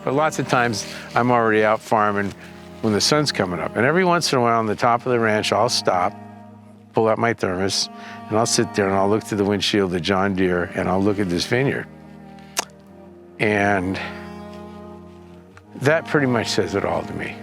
But lots of times I'm already out farming when the sun's coming up. And every once in a while on the top of the ranch, I'll stop, pull out my thermos, and I'll sit there and I'll look through the windshield of the John Deere and I'll look at this vineyard. And that pretty much says it all to me.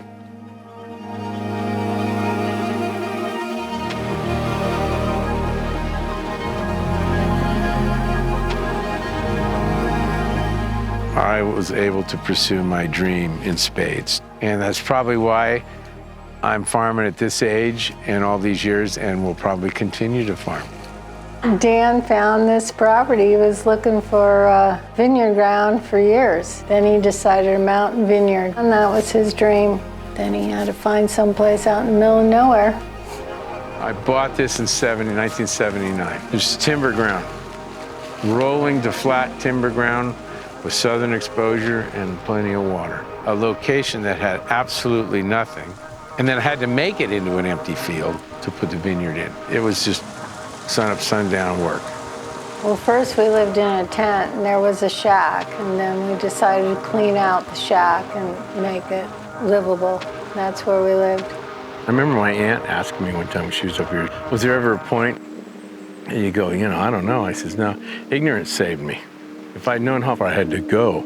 I was able to pursue my dream in spades. And that's probably why I'm farming at this age and all these years and will probably continue to farm. Dan found this property. He was looking for vineyard ground for years. Then he decided a mountain vineyard, and that was his dream. Then he had to find someplace out in the middle of nowhere. I bought this in 1979. It's timber ground, rolling to flat timber ground with southern exposure and plenty of water. A location that had absolutely nothing, and then I had to make it into an empty field to put the vineyard in. It was just sun up, sundown work. Well, first we lived in a tent and there was a shack, and then we decided to clean out the shack and make it livable. That's where we lived. I remember my aunt asking me one time when she was up here, was there ever a point, and you go, I don't know. I says, no, ignorance saved me. If I'd known how far I had to go,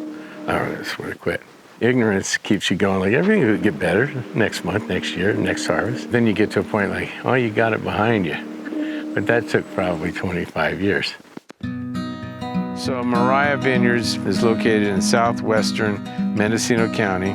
I would have quit. Ignorance keeps you going, like everything will get better next month, next year, next harvest. Then you get to a point like, oh, you got it behind you. But that took probably 25 years. So Mariah Vineyards is located in southwestern Mendocino County,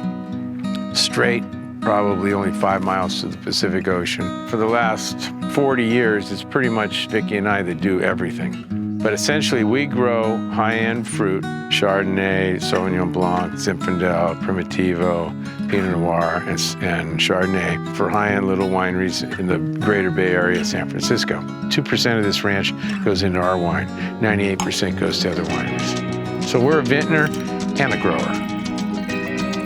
straight, probably only 5 miles to the Pacific Ocean. For the last 40 years, it's pretty much Vicki and I that do everything. But essentially, we grow high-end fruit, Chardonnay, Sauvignon Blanc, Zinfandel, Primitivo, Pinot Noir, and Chardonnay for high-end little wineries in the greater Bay Area of San Francisco. 2% of this ranch goes into our wine. 98% goes to other wineries. So we're a vintner and a grower.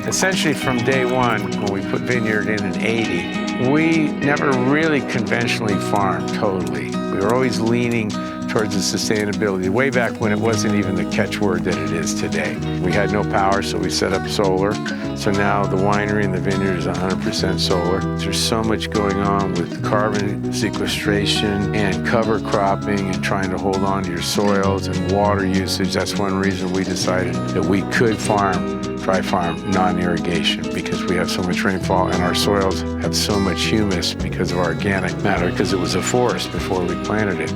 Essentially, from day one, when we put Vineyard in 80, we never really conventionally farmed totally. We were always leaning towards the sustainability, way back when it wasn't even the catchword that it is today. We had no power, so we set up solar. So now the winery and the vineyard is 100% solar. There's so much going on with carbon sequestration and cover cropping and trying to hold on to your soils and water usage. That's one reason we decided that we could dry farm, non-irrigation, because we have so much rainfall and our soils have so much humus because of organic matter, because it was a forest before we planted it.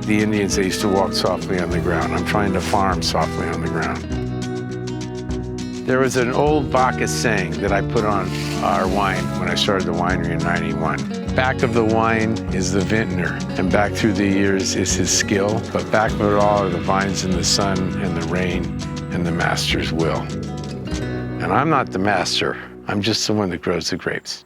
The Indians, they used to walk softly on the ground. I'm trying to farm softly on the ground. There was an old Bacchus saying that I put on our wine when I started the winery in '91. Back of the wine is the vintner, and back through the years is his skill, but back of it all are the vines and the sun and the rain and the master's will. And I'm not the master, I'm just the one that grows the grapes.